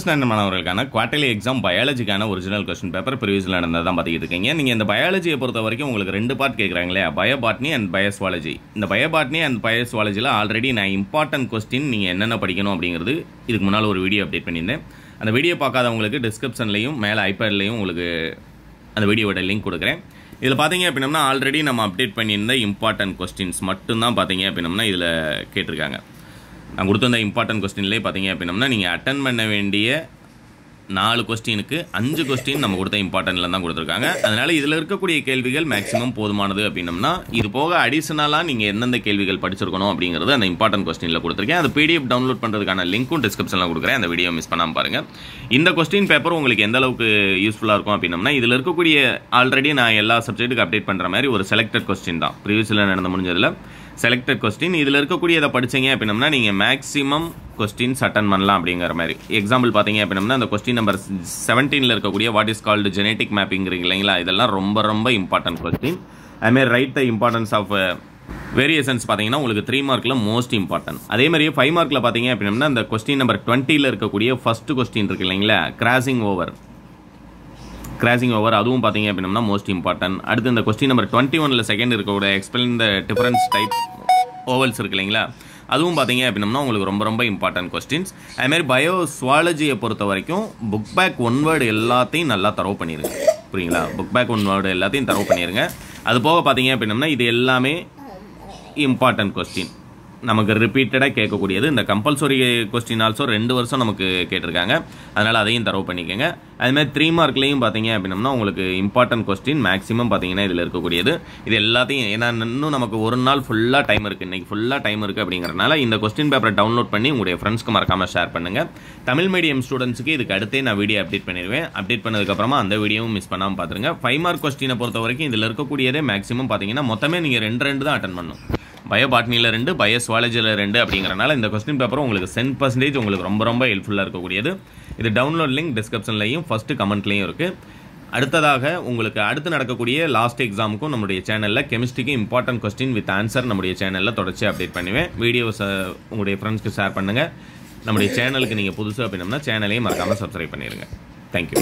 Standard மாணவர்களுக்கான quarterly exam பயாலஜிக்கான original question paper ப்ரீவியஸில் நடந்தது தான் பார்த்துக்கிட்டு இருக்கீங்க. நீங்கள் இந்த பயாலஜியை பொறுத்த வரைக்கும் உங்களுக்கு 2 பார்ட் கேட்குறாங்களே, பயோபாட்னி அண்ட் பயோஸ்வாலஜி. இந்த பயோபாட்னி அண்ட் பயோஸ்வாலஜியில் ஆல்ரெடி நான் இம்பார்ட்டன்ட் கொஸ்டின் நீங்கள் என்னென்ன படிக்கணும் அப்படிங்கிறது இதுக்கு முன்னால் ஒரு வீடியோ அப்டேட் பண்ணியிருந்தேன். அந்த வீடியோ பார்க்காதவங்களுக்கு டிஸ்கிரிப்ஷன்லையும் மேலே ஐபேட்லையும் உங்களுக்கு அந்த வீடியோவோட லிங்க் கொடுக்குறேன். இதில் பார்த்தீங்க அப்படின்னா ஆல்ரெடி நம்ம அப்டேட் பண்ணியிருந்த இம்பார்ட்டன்ட் கொஸ்டின்ஸ் மட்டும்தான் பார்த்தீங்க அப்படின்னா இதில் கேட்டிருக்காங்க. நான் கொடுத்த இம்பார்ட்டன்ட் கொஸ்டின்லேயே பார்த்தீங்க அப்படின்னா நீங்கள் அட்டன் பண்ண வேண்டிய 4 கொஸ்டினுக்கு 5 கொஸ்டின் நம்ம கொடுத்த இம்பார்ட்டன்ட்ல தான் கொடுத்துருக்காங்க. அதனால் இதில் இருக்கக்கூடிய கேள்விகள் மேக்ஸிமம் போதுமானது அப்படின்னம்னா இது போக அடிஷனலாக நீங்கள் எந்தெந்த கேள்விகள் படிச்சிருக்கணும் அப்படிங்கிறது அந்த இம்பார்ட்டன்ட் கொஸ்டினில் கொடுத்துருக்கேன். அது பிடிஎஃப் டவுன்லோட் பண்ணுறதுக்கான லிங்க்கும் டிஸ்கிரிப்ஷனில் கொடுக்குறேன். அந்த வீடியோ மிஸ் பண்ணாமல் பாருங்கள். இந்த கொஸ்டின் பேப்பர் உங்களுக்கு எந்த அளவுக்கு யூஸ்ஃபுல்லாக இருக்கும் அப்படின்னம்னா இதில் இருக்கக்கூடிய ஆல்ரெடி நான் எல்லா சப்ஜெக்ட்டுக்கு அப்டேட் பண்ணுற மாதிரி ஒரு செலக்டட் கொஸ்டின் தான் ப்ரீவியஸில் நடந்து முடிஞ்சதில் செலக்டட் கொஸ்டின். இதில் இருக்கக்கூடியதை படித்தீங்க அப்படின்னா நீங்கள் மேக்ஸிமம் கொஸ்டின்ஸ் அட்டன் பண்ணலாம் அப்படிங்கிற மாதிரி. எக்ஸாம்பிள் பார்த்தீங்க அப்படின்னா அந்த கொஸ்டின் நம்பர் 17 இருக்கக்கூடிய what is called genetic mapping இருக்கு இல்லைங்களா, இதெல்லாம் ரொம்ப ரொம்ப இம்பார்ட்டன்ட் கொஸ்டின். அதுமாதிரி write the importance of variations பார்த்தீங்கன்னா உங்களுக்கு 3 மார்க்கில் மோஸ்ட் இம்பார்ட்டன்ட். அதே மாதிரியே 5 மார்க்கில் பார்த்தீங்க அப்படின்னா அந்த கொஸ்டின் நம்பர் 20 இருக்கக்கூடிய ஃபர்ஸ்ட் கொஸ்டின் இருக்கு இல்லைங்களா, கிராசிங் ஓவர் அதுவும் பார்த்தீங்க அப்படின்னா மோஸ்ட் இம்பார்ட்டன்ட். அடுத்து இந்த கொஸ்டின் நம்பர் 21 செகண்ட் இருக்கக்கூடிய explain the difference type ovals இருக்கு இல்லைங்களா, அதுவும் பார்த்தீங்க அப்படின்னா உங்களுக்கு ரொம்ப ரொம்ப இம்பார்ட்டன்ட் கொஸ்டின்ஸ். அதுமாதிரி பயோஸ்வாலஜியை பொறுத்த வரைக்கும் புக் பேக் 1 வேர்டு எல்லாத்தையும் நல்லா தரவு பண்ணிடுங்க. புரியுங்களா, புக் பேக் 1 வேர்டு எல்லாத்தையும் தரவு பண்ணிடுங்க. அது போக பார்த்தீங்க அப்படின்னா இது எல்லாமே இம்பார்ட்டன்ட் கொஸ்டின் நமக்கு ரிப்பீட்டடாக கேட்கக்கூடியது. இந்த கம்பல்சரி கொஸ்டின் ஆல்சோ 2 வருஷம் நமக்கு கேட்டிருக்காங்க. அதனால் அதையும் தரவு பண்ணிக்கோங்க. அதுமாதிரி 3 மார்க்லேயும் பார்த்தீங்க அப்படின்னா உங்களுக்கு இம்பார்ட்டன்ட் கொஸ்டின் மேக்ஸிமம் பார்த்தீங்கன்னா இதில் இருக்கக்கூடியது. இது எல்லாத்தையும் ஏன்னா இன்னும் நமக்கு ஒரு நாள் ஃபுல்லாக டைம் இருக்குது, இன்றைக்கி ஃபுல்லாக டைம் இருக்குது அப்படிங்கிறனால இந்த கொஸ்டின் பேப்பரை டவுன்லோட் பண்ணி உங்களுடைய ஃப்ரெண்ட்ஸ்க்கு மறக்காமல் ஷேர் பண்ணுங்கள். தமிழ் மீடியம் ஸ்டூடெண்ட்ஸுக்கு இதுக்கு அடுத்தே நான் வீடியோ அப்டேட் பண்ணிடுவேன். அப்டேட் பண்ணதுக்கப்புறமா அந்த வீடியோவும் மிஸ் பண்ணாமல் பார்த்துருங்க. 5 மார்க் கொஸ்டினை பொறுத்த வரைக்கும் இதில் இருக்கக்கூடியதே மேக்ஸிமம் பார்த்தீங்கன்னா மொத்தமே நீங்கள் 2 தான் அட்டன் பண்ணணும். பயோபாட்னியில் 2, பயோஸ்வாலஜியில் 2 அப்படிங்கிறனால இந்த கொஸ்டின் பேப்பர் உங்களுக்கு 100% உங்களுக்கு ரொம்ப ரொம்ப ஹெல்ப்ஃபுல்லாக இருக்கக்கூடியது. இது டவுன்லோட் லிங்க் டிஸ்கிரிப்ஷன்லையும் ஃபஸ்ட்டு கமெண்ட்லையும் இருக்குது. அடுத்ததாக உங்களுக்கு அடுத்து நடக்கக்கூடிய லாஸ்ட் எக்ஸாமுக்கும் நம்முடைய சேனலில் கெமிஸ்ட்ரிக்கு இம்பார்ட்டன்ட் கொஸ்டின் வித் ஆன்சர் நம்முடைய சேனலில் தொடர்ச்சி அப்டேட் பண்ணுவேன். வீடியோஸை உங்களுடைய ஃப்ரெண்ட்ஸ்க்கு ஷேர் பண்ணுங்கள். நம்முடைய சேனலுக்கு நீங்கள் புதுசு அப்படின்னா சேனலையும் மறக்காமல் சப்ஸ்கிரைப் பண்ணிடுங்க. தேங்க்யூ.